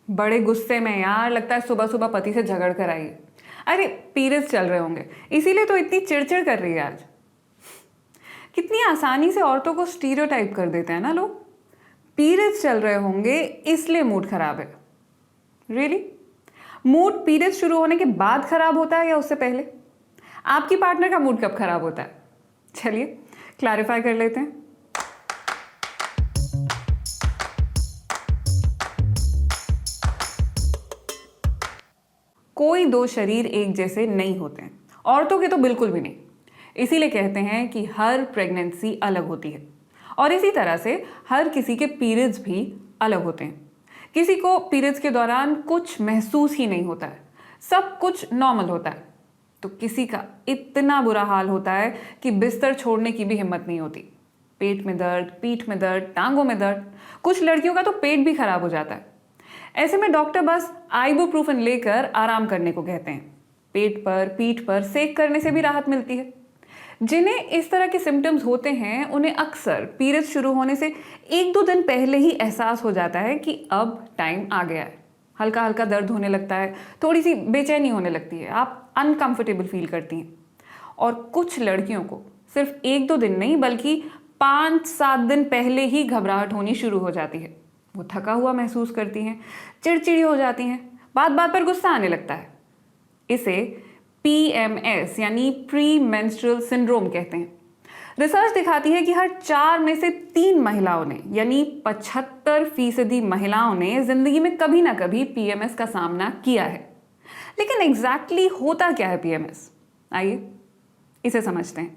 बड़े गुस्से में यार, लगता है सुबह सुबह पति से झगड़ कर आई है। अरे पीरियड्स चल रहे होंगे इसीलिए तो इतनी चिड़चिड़ कर रही है आज। कितनी आसानी से औरतों को स्टीरियोटाइप कर देते हैं ना लोग। पीरियड्स चल रहे होंगे इसलिए मूड खराब है। रियली? मूड पीरियड्स शुरू होने के बाद खराब होता है या उससे पहले? आपकी पार्टनर का मूड कब खराब होता है? चलिए क्लैरिफाई कर लेते हैं। कोई दो शरीर एक जैसे नहीं होते हैं, औरतों के तो बिल्कुल भी नहीं। इसीलिए कहते हैं कि हर प्रेगनेंसी अलग होती है और इसी तरह से हर किसी के पीरियड्स भी अलग होते हैं। किसी को पीरियड्स के दौरान कुछ महसूस ही नहीं होता है, सब कुछ नॉर्मल होता है, तो किसी का इतना बुरा हाल होता है कि बिस्तर छोड़ने की भी हिम्मत नहीं होती। पेट में दर्द, पीठ में दर्द, टांगों में दर्द, कुछ लड़कियों का तो पेट भी खराब हो जाता है। ऐसे में डॉक्टर बस आइबुप्रोफेन लेकर आराम करने को कहते हैं। पेट पर, पीठ पर सेक करने से भी राहत मिलती है। जिन्हें इस तरह के सिम्टम्स होते हैं उन्हें अक्सर पीरियड्स शुरू होने से 1-2 दिन पहले ही एहसास हो जाता है कि अब टाइम आ गया है। हल्का हल्का दर्द होने लगता है, थोड़ी सी बेचैनी होने लगती है, आप अनकंफर्टेबल फील करती हैं। और कुछ लड़कियों को सिर्फ 1-2 दिन नहीं बल्कि 5-7 दिन पहले ही घबराहट होनी शुरू हो जाती है। वो थका हुआ महसूस करती हैं, चिड़चिड़ी हो जाती हैं, बात बात पर गुस्सा आने लगता है। इसे PMS यानी प्री मेंस्ट्रुअल सिंड्रोम कहते हैं। रिसर्च दिखाती है कि हर 4 में से 3 महिलाओं ने यानी 75% महिलाओं ने जिंदगी में कभी ना कभी PMS का सामना किया है। लेकिन एग्जैक्टली होता क्या है PMS? आइए इसे समझते हैं।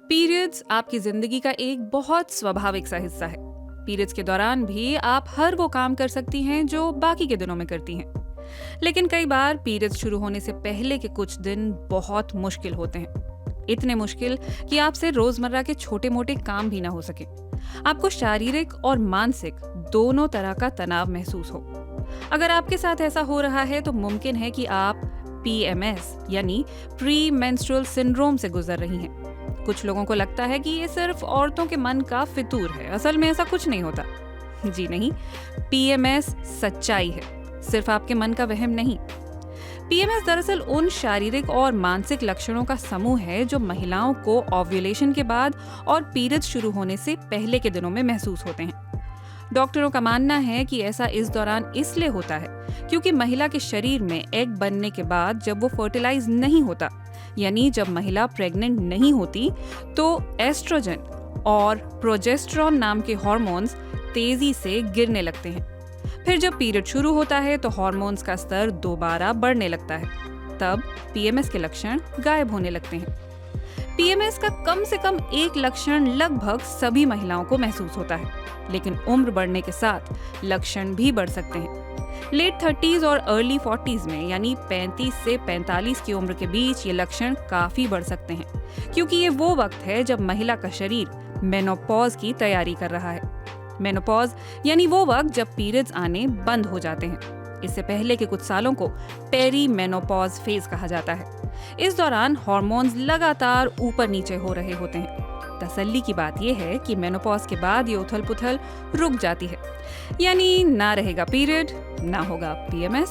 पीरियड्स आपकी जिंदगी का एक बहुत स्वाभाविक सा हिस्सा है। पीरियड्स के दौरान भी आप हर वो काम कर सकती हैं जो बाकी के दिनों में करती हैं। लेकिन कई बार पीरियड्स शुरू होने से पहले के कुछ दिन बहुत मुश्किल होते हैं। इतने मुश्किल कि आपसे रोजमर्रा के छोटे मोटे काम भी ना हो सके। आपको शारीरिक और मानसिक दोनों तरह का तनाव महसूस हो। अगर आपके साथ ऐसा हो रहा है तो मुमकिन है कि आप PMS यानी प्री मेंस्ट्रुअल सिंड्रोम से गुजर रही हैं। कुछ लोगों को लगता है कि ये सिर्फ औरतों के मन का फितूर है। असल में ऐसा कुछ नहीं होता। जी नहीं, PMS सच्चाई है, सिर्फ आपके मन का वहम नहीं। PMS दरअसल उन शारीरिक और मानसिक लक्षणों का समूह है जो महिलाओं को ओव्यूलेशन के बाद और पीरियड्स शुरू होने से पहले के दिनों में महसूस होते हैं। डॉक्टरों का मानना है कि ऐसा इस दौरान इसलिए होता है क्योंकि महिला के शरीर में एग बनने के बाद जब वो फर्टिलाइज नहीं होता, यानी जब महिला प्रेग्नेंट नहीं होती, तो एस्ट्रोजन और प्रोजेस्टेरॉन नाम के हार्मोन्स तेजी से गिरने लगते हैं। फिर जब पीरियड शुरू होता है तो हार्मोन्स का स्तर दोबारा बढ़ने लगता है। तब PMS के लक्षण गायब होने लगते हैं। PMS का कम से कम एक लक्षण लगभग सभी महिलाओं को महसूस होता है, लेकिन उम्र बढ़ने के साथ लक्षण भी बढ़ सकते हैं। लेट 30s और अर्ली 40s में यानी 35 से 45 की उम्र के बीच ये लक्षण काफी बढ़ सकते हैं, क्योंकि ये वो वक्त है जब महिला का शरीर मेनोपॉज की तैयारी कर रहा है। मेनोपॉज यानी वो वक्त जब पीरियड्स आने बंद हो जाते हैं। इससे पहले के कुछ सालों को पेरी मेनोपॉज फेज कहा जाता है। इस दौरान हार्मोन्स लगातार ऊपर नीचे हो रहे होते हैं। तसल्ली की बात यह है कि मेनोपॉज के बाद ये उथल पुथल रुक जाती है, यानी ना रहेगा पीरियड, ना होगा PMS।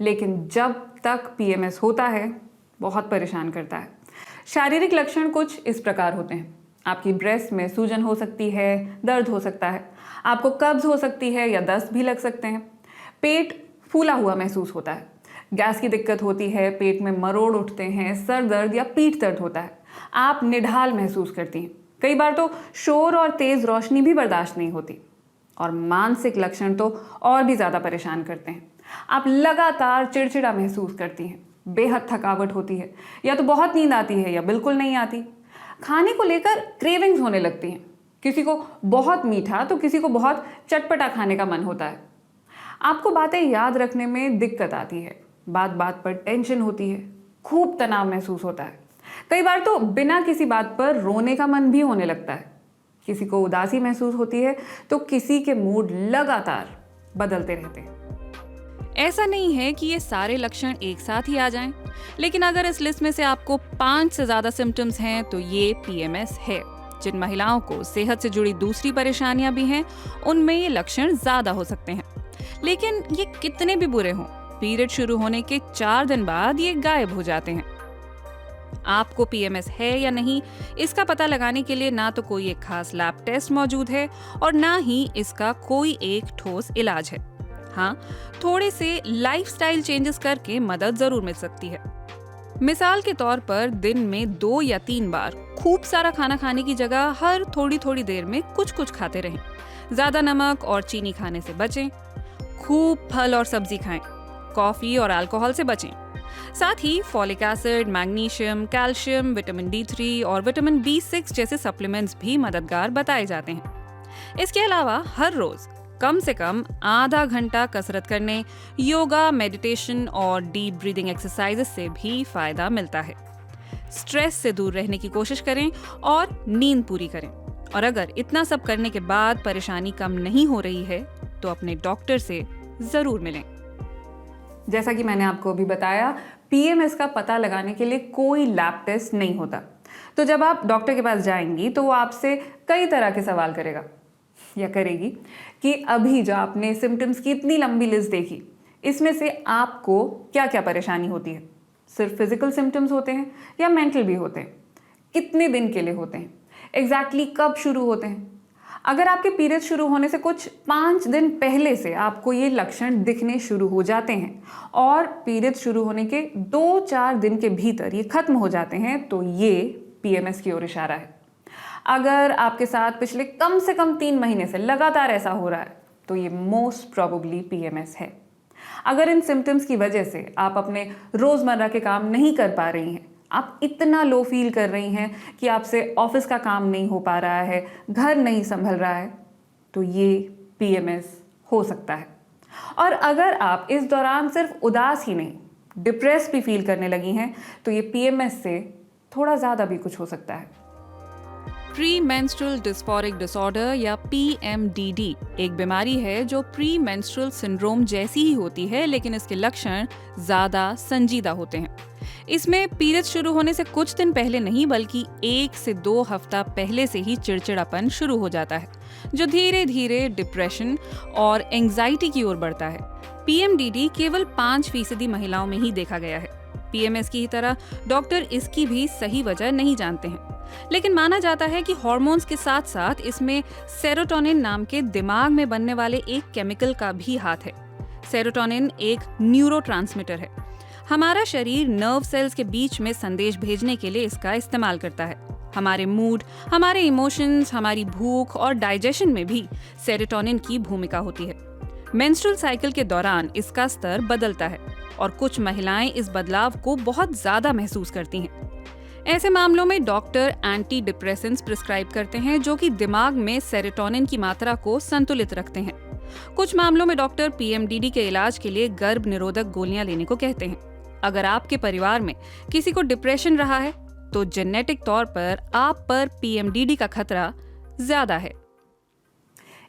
लेकिन जब तक PMS होता है बहुत परेशान करता है। शारीरिक लक्षण कुछ इस प्रकार होते हैं। आपकी ब्रेस्ट में सूजन हो सकती है, दर्द हो सकता है, आपको कब्ज हो सकती है या दस्त भी लग सकते हैं। पेट फूला हुआ महसूस होता है, गैस की दिक्कत होती है, पेट में मरोड़ उठते हैं, सर दर्द या पीठ दर्द होता है, आप निढाल महसूस करती हैं। कई बार तो शोर और तेज रोशनी भी बर्दाश्त नहीं होती। और मानसिक लक्षण तो और भी ज़्यादा परेशान करते हैं। आप लगातार चिड़चिड़ा महसूस करती हैं, बेहद थकावट होती है, या तो बहुत नींद आती है या बिल्कुल नहीं आती। खाने को लेकर क्रेविंग्स होने लगती हैं, किसी को बहुत मीठा तो किसी को बहुत चटपटा खाने का मन होता है। आपको बातें याद रखने में दिक्कत आती है, बात बात पर टेंशन होती है, खूब तनाव महसूस होता है। कई बार तो बिना किसी बात पर रोने का मन भी होने लगता है। किसी को उदासी महसूस होती है तो किसी के मूड लगातार बदलते रहते हैं। ऐसा नहीं है कि ये सारे लक्षण एक साथ ही आ जाएं, लेकिन अगर इस लिस्ट में से आपको 5 से ज्यादा सिम्टम्स हैं तो ये PMS है। जिन महिलाओं को सेहत से जुड़ी दूसरी परेशानियां भी हैं, उनमें ये लक्षण ज्यादा हो सकते हैं। लेकिन ये कितने भी बुरे हों, पीरियड शुरू होने के 4 दिन बाद ये गायब हो जाते हैं। आपको पीएमएस है या नहीं, इसका पता लगाने के लिए ना तो कोई एक खास लैब टेस्ट मौजूद है और ना ही इसका कोई एक ठोस इलाज है। हाँ, थोड़े से लाइफस्टाइल चेंजेस करके मदद जरूर मिल सकती है। मिसाल के तौर पर दिन में 2 या 3 बार खूब सारा खाना खाने की जगह हर थोड़ी थोड़ी देर में कुछ कुछ खाते रहें। ज्यादा नमक और चीनी खाने से बचें। खूब फल और सब्जी खाएं। कॉफी और अल्कोहल से बचें। साथ ही folic acid, magnesium, calcium, vitamin D3 और विटामिन B6 जैसे सप्लीमेंट्स भी मददगार बताए जाते हैं। इसके अलावा हर रोज कम से कम आधा घंटा कसरत करने, योगा, मेडिटेशन और डीप ब्रीदिंग एक्सरसाइजेस से भी फायदा मिलता है। स्ट्रेस से दूर रहने की कोशिश करें और नींद पूरी करें। और अगर इतना सब करने के बाद परेशानी कम नहीं हो रही है तो अपने डॉक्टर से जरूर मिलें। जैसा कि मैंने आपको अभी बताया, पीएमएस का पता लगाने के लिए कोई लैब टेस्ट नहीं होता। तो जब आप डॉक्टर के पास जाएंगी तो वो आपसे कई तरह के सवाल करेगा या करेगी कि अभी जो आपने सिम्टम्स की इतनी लंबी लिस्ट देखी, इसमें से आपको क्या क्या परेशानी होती है। सिर्फ फिजिकल सिम्टम्स होते हैं या मेंटल भी होते हैं? कितने दिन के लिए होते हैं? एग्जैक्टली कब शुरू होते हैं? अगर आपके पीरियड शुरू होने से कुछ 5 दिन पहले से आपको ये लक्षण दिखने शुरू हो जाते हैं और पीरियड शुरू होने के 2-4 दिन के भीतर ये खत्म हो जाते हैं, तो ये पीएमएस की ओर इशारा है। अगर आपके साथ पिछले कम से कम 3 महीने से लगातार ऐसा हो रहा है तो ये मोस्ट प्रोबेबली पीएमएस है। अगर इन सिम्टम्स की वजह से आप अपने रोजमर्रा के काम नहीं कर पा रही हैं, आप इतना लो फील कर रही हैं कि आपसे ऑफिस का काम नहीं हो पा रहा है, घर नहीं संभल रहा है, तो ये पीएमएस हो सकता है। और अगर आप इस दौरान सिर्फ उदास ही नहीं, डिप्रेस भी फील करने लगी हैं, तो ये पीएमएस से थोड़ा ज़्यादा भी कुछ हो सकता है। प्री मेंस्ट्रुअल डिस्फोरिक डिसऑर्डर या PMDD एक बीमारी है जो प्री मेंस्ट्रुअल सिंड्रोम जैसी ही होती है, लेकिन इसके लक्षण ज्यादा संजीदा होते हैं। इसमें पीरियड शुरू होने से कुछ दिन पहले नहीं बल्कि 1 से 2 हफ्ता पहले से ही चिड़चिड़ापन शुरू हो जाता है, जो धीरे धीरे डिप्रेशन और एंजाइटी की ओर बढ़ता है। PMDD केवल 5% महिलाओं में ही देखा गया है। PMS की ही तरह डॉक्टर इसकी भी सही वजह नहीं जानते हैं, लेकिन माना जाता है कि हार्मोन्स के साथ साथ इसमें सेरोटोनिन नाम के दिमाग में बनने वाले एक केमिकल का भी हाथ है। सेरोटोनिन एक न्यूरोट्रांसमीटर है। हमारा शरीर नर्व सेल्स के बीच में संदेश भेजने के लिए इसका इस्तेमाल करता है। हमारे मूड, हमारे इमोशंस, हमारी भूख और डाइजेशन में भी सेरोटोनिन की भूमिका होती है। मेंस्ट्रुअल साइकिल के दौरान इसका स्तर बदलता है और कुछ महिलाएं इस बदलाव को बहुत ज्यादा महसूस करती हैं। ऐसे मामलों में डॉक्टर एंटी डिप्रेसेंट्स प्रिस्क्राइब करते हैं जो कि दिमाग में सेरोटोनिन की मात्रा को संतुलित रखते हैं। कुछ मामलों में डॉक्टर PMDD के इलाज के लिए गर्भ निरोधक गोलियां लेने को कहते हैं। अगर आपके परिवार में किसी को डिप्रेशन रहा है तो जेनेटिक तौर पर आप पर PMDD का खतरा ज्यादा है।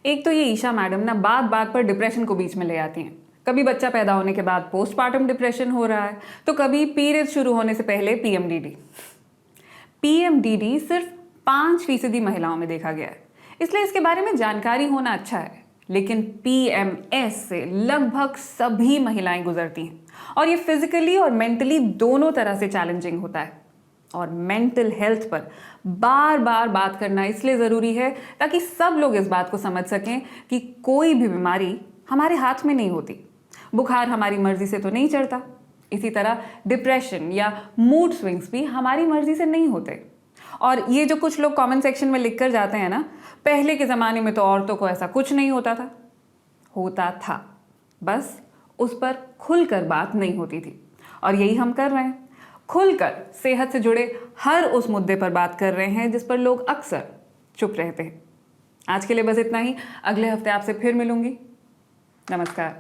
एक तो ये ईशा मैडम ना बात बात पर डिप्रेशन को बीच में ले आती हैं। कभी बच्चा पैदा होने के बाद पोस्टपार्टम डिप्रेशन हो रहा है, तो कभी पीरियड शुरू होने से पहले PMDD सिर्फ 5% महिलाओं में देखा गया है, इसलिए इसके बारे में जानकारी होना अच्छा है। लेकिन PMS से लगभग सभी महिलाएं गुजरती हैं और ये फिजिकली और मेंटली दोनों तरह से चैलेंजिंग होता है। और मेंटल हेल्थ पर बार बार बात करना इसलिए ज़रूरी है ताकि सब लोग इस बात को समझ सकें कि कोई भी बीमारी हमारे हाथ में नहीं होती। बुखार हमारी मर्जी से तो नहीं चढ़ता, इसी तरह डिप्रेशन या मूड स्विंग्स भी हमारी मर्जी से नहीं होते। और ये जो कुछ लोग कमेंट सेक्शन में लिख कर जाते हैं ना, पहले के ज़माने में तो औरतों को ऐसा कुछ नहीं होता था, बस उस पर खुलकर बात नहीं होती थी। और यही हम कर रहे हैं, खुलकर सेहत से जुड़े हर उस मुद्दे पर बात कर रहे हैं जिस पर लोग अक्सर चुप रहते हैं। आज के लिए बस इतना ही। अगले हफ्ते आपसे फिर मिलूंगी। नमस्कार।